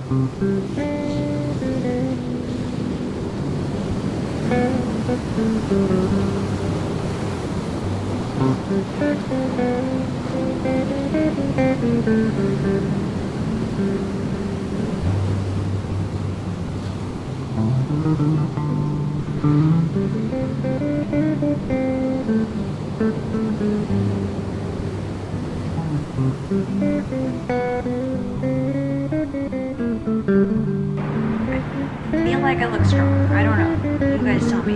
I feel like I look strong. I don't know. You guys tell me.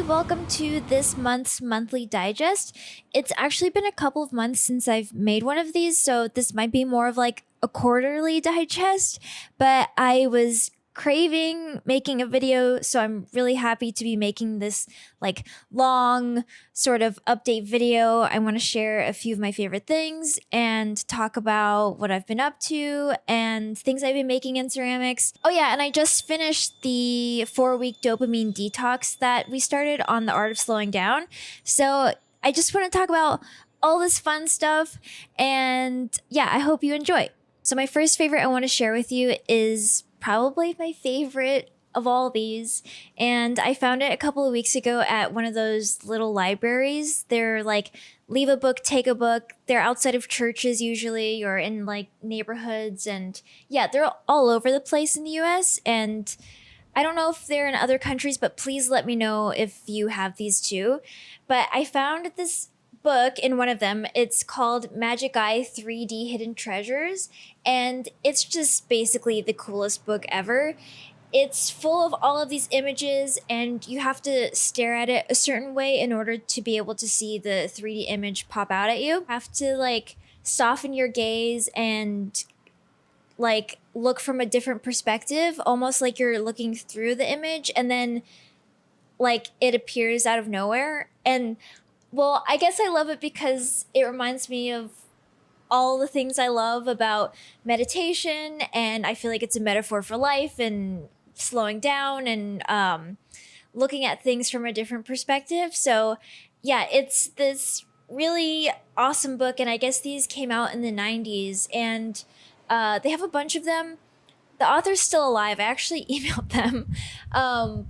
Welcome to this month's monthly digest. It's actually been a couple of months since I've made one of these, so this might be more of like a quarterly digest, but I was craving making a video, so I'm really happy to be making this like long sort of update video. I want to share a few of my favorite things and talk about what I've been up to and things I've been making in ceramics. Oh yeah, and I just finished the 4-week dopamine detox that we started on the art of slowing down. So I just want to talk about all this fun stuff, and yeah, I hope you enjoy. So my first favorite I want to share with you is probably my favorite of all these, and I found it a couple of weeks ago at one of those little libraries. They're like leave a book, take a book. They're outside of churches usually, or in like neighborhoods, and yeah, they're all over the place in the US, and I don't know if they're in other countries, but please let me know if you have these too. But I found this book in one of them. It's called Magic Eye 3D Hidden Treasures, and it's just basically the coolest book ever. It's full of all of these images, and you have to stare at it a certain way in order to be able to see the 3D image pop out at you. You have to like soften your gaze and like look from a different perspective, almost like you're looking through the image, and then like it appears out of nowhere. And well, I guess I love it because it reminds me of all the things I love about meditation, and I feel like it's a metaphor for life and slowing down and looking at things from a different perspective. So yeah, it's this really awesome book, and I guess these came out in the 90s, and they have a bunch of them. The author's still alive. I actually emailed them.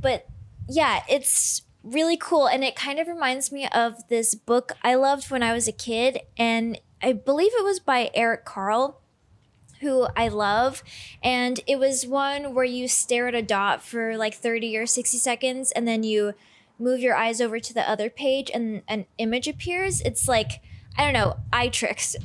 But yeah, it's really cool, and it kind of reminds me of this book I loved when I was a kid, and I believe it was by Eric Carle, who I love, and it was one where you stare at a dot for like 30 or 60 seconds, and then you move your eyes over to the other page and an image appears. It's like, I don't know, eye tricks.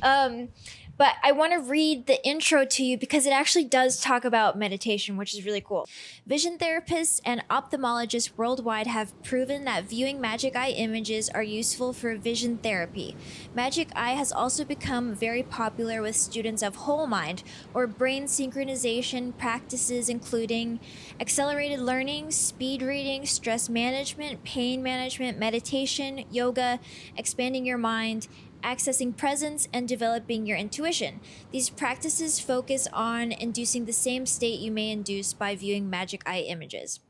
But I want to read the intro to you because it actually does talk about meditation, which is really cool. Vision therapists and ophthalmologists worldwide have proven that viewing magic eye images are useful for vision therapy. Magic eye has also become very popular with students of whole mind or brain synchronization practices, including accelerated learning, speed reading, stress management, pain management, meditation, yoga, expanding your mind, accessing presence, and developing your intuition. These practices focus on inducing the same state you may induce by viewing magic eye images.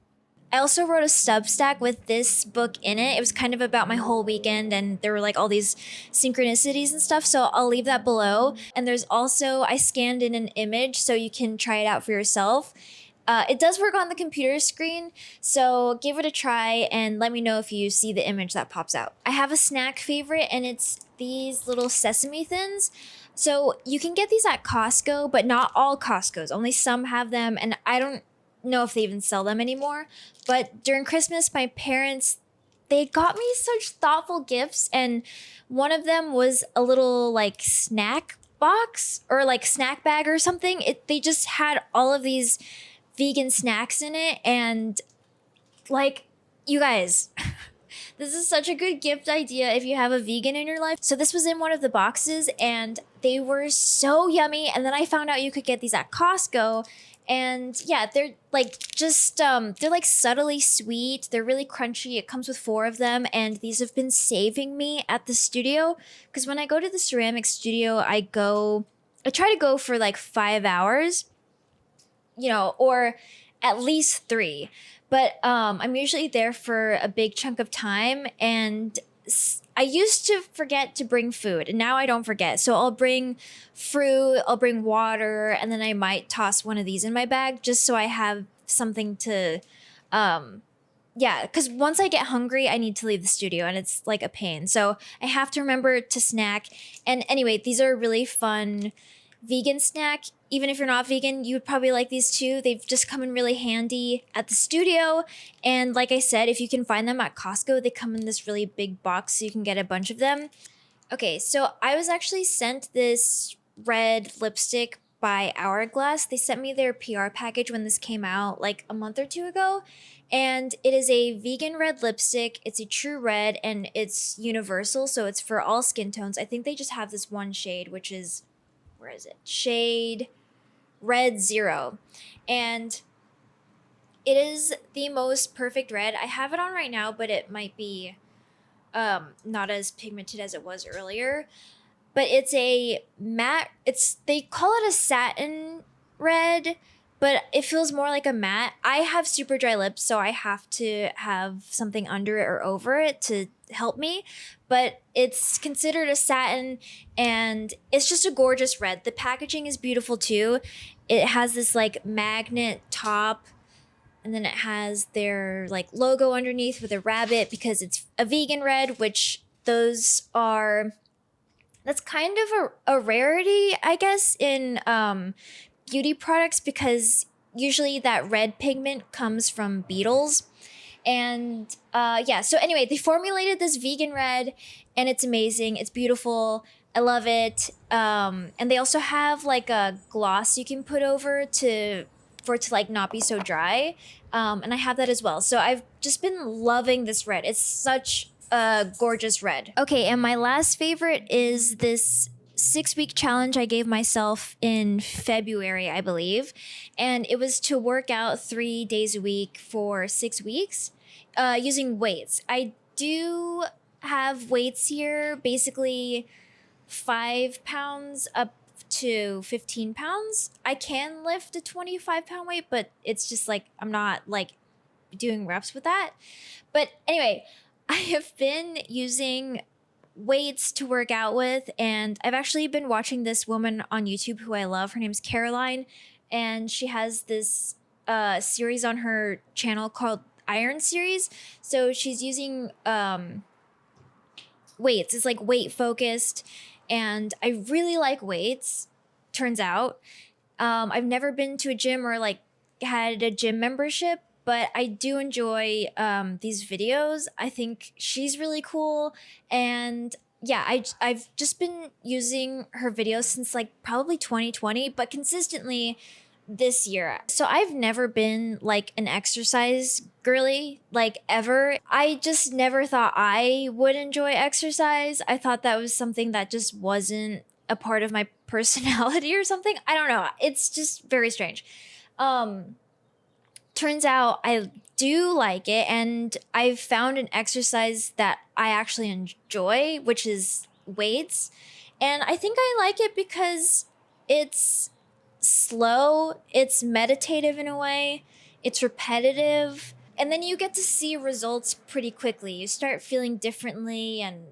I also wrote a Substack with this book in it. It was kind of about my whole weekend, and there were like all these synchronicities and stuff, so I'll leave that below. And there's also, I scanned in an image so you can try it out for yourself. It does work on the computer screen, so give it a try and let me know if you see the image that pops out. I have a snack favorite, and it's these little Sesame thins. So you can get these at Costco, but not all Costco's. Only some have them, and I don't know if they even sell them anymore. But during Christmas, my parents, they got me such thoughtful gifts, and one of them was a little like snack box or like snack bag or something. They just had all of these vegan snacks in it, and like, you guys, This is such a good gift idea if you have a vegan in your life. So this was in one of the boxes and they were so yummy. And then I found out you could get these at Costco. And yeah, they're like just they're like subtly sweet. They're really crunchy. It comes with 4 of them, and these have been saving me at the studio because when I go to the ceramic studio, I try to go for like 5 hours, you know, or at least 3. But I'm usually there for a big chunk of time, and I used to forget to bring food, and now I don't forget. So I'll bring fruit, I'll bring water, and then I might toss one of these in my bag just so I have something to, yeah, because once I get hungry, I need to leave the studio, and it's like a pain. So I have to remember to snack. And anyway, these are a really fun vegan snack. Even if you're not vegan, you would probably like these too. They've just come in really handy at the studio. And like I said, if you can find them at Costco, they come in this really big box so you can get a bunch of them. Okay, so I was actually sent this red lipstick by Hourglass. They sent me their PR package when this came out like a month or 2 ago. And it is a vegan red lipstick. It's a true red and it's universal. So it's for all skin tones. I think they just have this one shade, which is, where is it? Shade Red 0. And it is the most perfect red. I have it on right now, but it might be not as pigmented as it was earlier. But it's a matte, they call it a satin red, but it feels more like a matte. I have super dry lips, so I have to have something under it or over it to help me. But it's considered a satin, and it's just a gorgeous red. The packaging is beautiful too. It has this like magnet top, and then it has their like logo underneath with a rabbit because it's a vegan red, which that's kind of a rarity, I guess, in beauty products because usually that red pigment comes from beetles. And yeah, so anyway, they formulated this vegan red and it's amazing. It's beautiful. I love it. And they also have like a gloss you can put over for it to like not be so dry. And I have that as well. So I've just been loving this red. It's such a gorgeous red. Okay, and my last favorite is this 6-week challenge I gave myself in February, I believe. And it was to work out 3 days a week for 6 weeks using weights. I do have weights here, basically 5 pounds up to 15 pounds. I can lift a 25-pound weight, but it's just like I'm not like doing reps with that. But anyway, I have been using weights to work out with, and I've actually been watching this woman on YouTube who I love. Her name's Caroline, and she has this series on her channel called Iron Series. So she's using weights. It's like weight focused, and I really like weights, turns out. I've never been to a gym or like had a gym membership, but I do enjoy these videos. I think she's really cool. And yeah, I've just been using her videos since like probably 2020, but consistently this year. So I've never been like an exercise girly, like ever. I just never thought I would enjoy exercise. I thought that was something that just wasn't a part of my personality or something. I don't know. It's just very strange. Turns out I do like it, and I've found an exercise that I actually enjoy, which is weights. And I think I like it because it's slow, it's meditative in a way, it's repetitive, and then you get to see results pretty quickly. You start feeling differently, and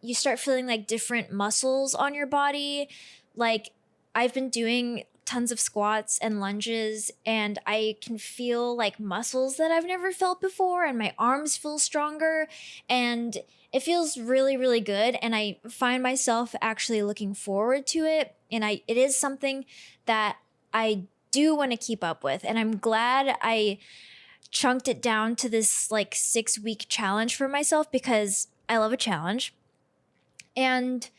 you start feeling like different muscles on your body. Like I've been doing tons of squats and lunges, and I can feel like muscles that I've never felt before, and my arms feel stronger, and it feels really, really good. And I find myself actually looking forward to it. And it is something that I do want to keep up with. And I'm glad I chunked it down to this like 6-week challenge for myself because I love a challenge. And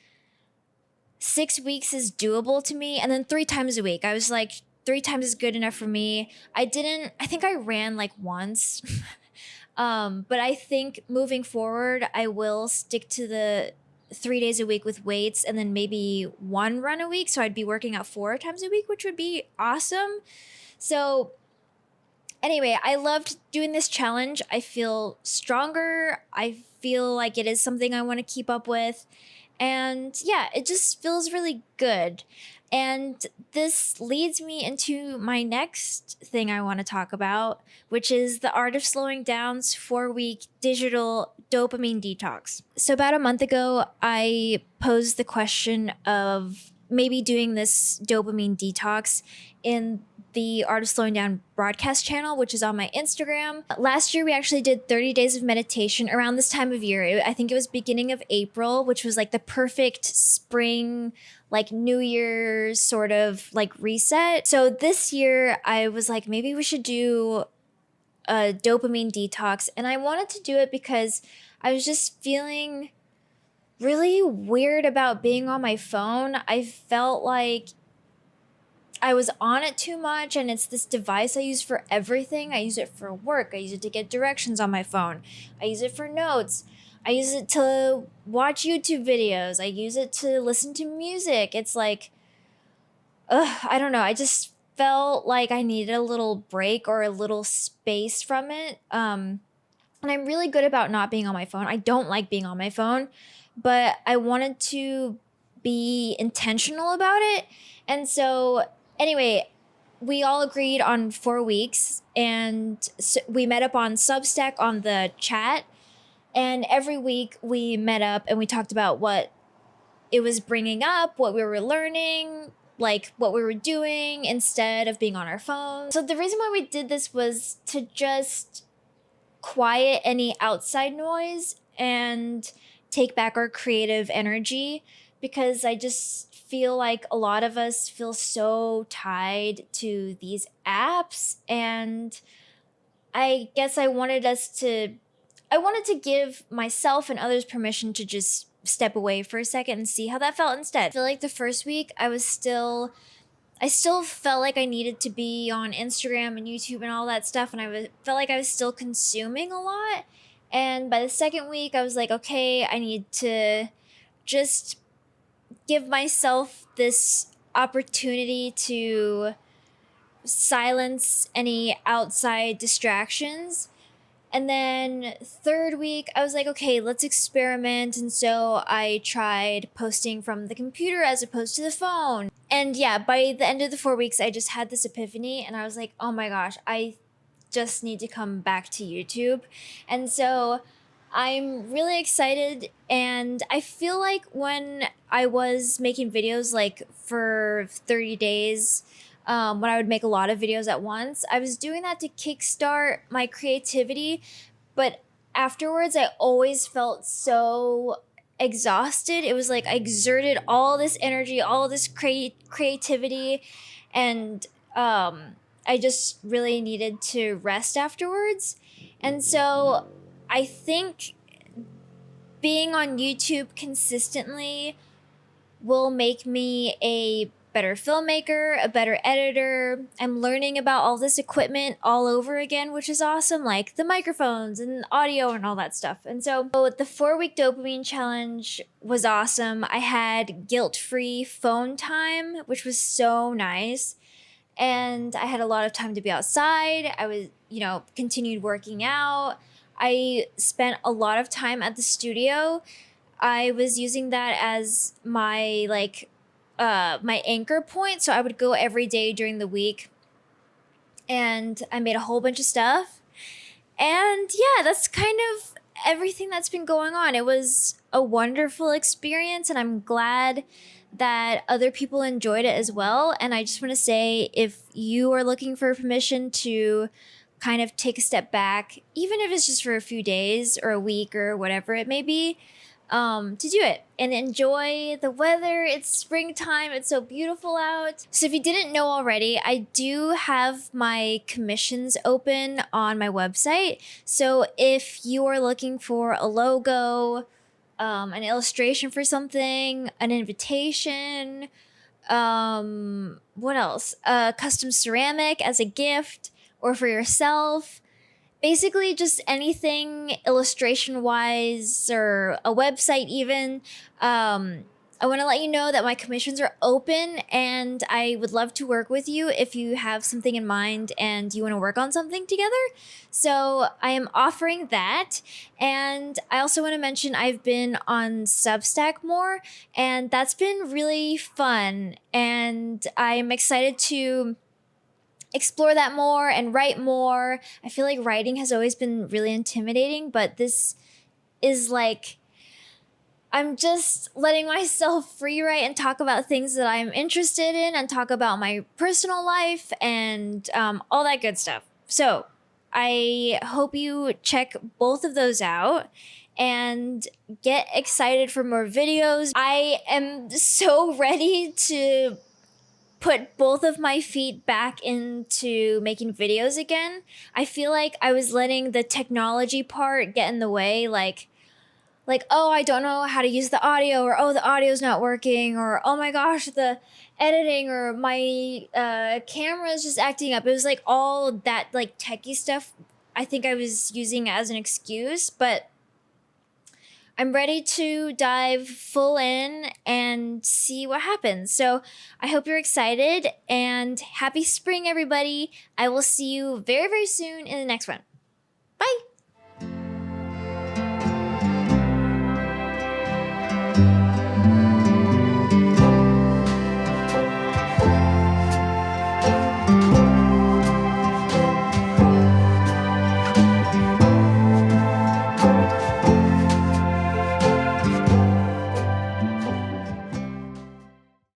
6 weeks is doable to me. And then 3 times a week, I was like, 3 times is good enough for me. I think I ran like once. But I think moving forward, I will stick to the 3 days a week with weights and then maybe one run a week. So I'd be working out 4 times a week, which would be awesome. So anyway, I loved doing this challenge. I feel stronger. I feel like it is something I want to keep up with. And yeah, it just feels really good. And this leads me into my next thing I want to talk about, which is the Art of Slowing Down's 4-week digital dopamine detox. So about a month ago, I posed the question of maybe doing this dopamine detox in the Art of Slowing Down broadcast channel, which is on my Instagram. Last year, we actually did 30 days of meditation around this time of year. I think it was beginning of April, which was like the perfect spring, like New Year's sort of like reset. So this year, I was like, maybe we should do a dopamine detox. And I wanted to do it because I was just feeling really weird about being on my phone. I felt like I was on it too much, and it's this device I use for everything. I use it for work. I use it to get directions on my phone. I use it for notes. I use it to watch YouTube videos. I use it to listen to music. It's like, I don't know. I just felt like I needed a little break or a little space from it. And I'm really good about not being on my phone. I don't like being on my phone, but I wanted to be intentional about it. And so anyway, we all agreed on 4 weeks, and so we met up on Substack on the chat. And every week we met up and we talked about what it was bringing up, what we were learning, like what we were doing instead of being on our phones. So the reason why we did this was to just quiet any outside noise and take back our creative energy, because I just feel like a lot of us feel so tied to these apps. And I guess I wanted to give myself and others permission to just step away for a second and see how that felt instead. I feel like the first week I still felt like I needed to be on Instagram and YouTube and all that stuff, and felt like I was still consuming a lot. And by the second week, I was like, okay, I need to just give myself this opportunity to silence any outside distractions. And then third week, I was like, okay, let's experiment. And so I tried posting from the computer as opposed to the phone. And yeah, by the end of the 4 weeks, I just had this epiphany, and I was like, oh my gosh, I just need to come back to YouTube. And so I'm really excited, and I feel like when I was making videos like for 30 days, when I would make a lot of videos at once, I was doing that to kickstart my creativity. But afterwards, I always felt so exhausted. It was like I exerted all this energy, all this creativity, and I just really needed to rest afterwards. And so I think being on YouTube consistently will make me a better filmmaker, a better editor. I'm learning about all this equipment all over again, which is awesome, like the microphones and audio and all that stuff. And so the 4-week dopamine challenge was awesome. I had guilt-free phone time, which was so nice. And I had a lot of time to be outside. I was, continued working out. I spent a lot of time at the studio. I was using that as my my anchor point. So I would go every day during the week, and I made a whole bunch of stuff. And yeah, that's kind of everything that's been going on. It was a wonderful experience, and I'm glad that other people enjoyed it as well. And I just want to say, if you are looking for permission to kind of take a step back, even if it's just for a few days or a week or whatever it may be, to do it and enjoy the weather. It's springtime. It's so beautiful out. So if you didn't know already, I do have my commissions open on my website. So if you are looking for a logo, an illustration for something, an invitation, what else? A custom ceramic as a gift or for yourself, basically just anything illustration wise or a website even. I want to let you know that my commissions are open and I would love to work with you if you have something in mind and you want to work on something together. So I am offering that. And I also want to mention I've been on Substack more, and that's been really fun. And I'm excited to explore that more and write more. I feel like writing has always been really intimidating, but this is like, I'm just letting myself free write and talk about things that I'm interested in and talk about my personal life and all that good stuff. So I hope you check both of those out and get excited for more videos. I am so ready to put both of my feet back into making videos again. I feel like I was letting the technology part get in the way, like, oh, I don't know how to use the audio, or oh, the audio's not working, or oh my gosh, the editing, or my camera's just acting up. It was like all that like techie stuff I think I was using as an excuse, but I'm ready to dive full in and see what happens. So I hope you're excited, and happy spring, everybody. I will see you very, very soon in the next one. Bye.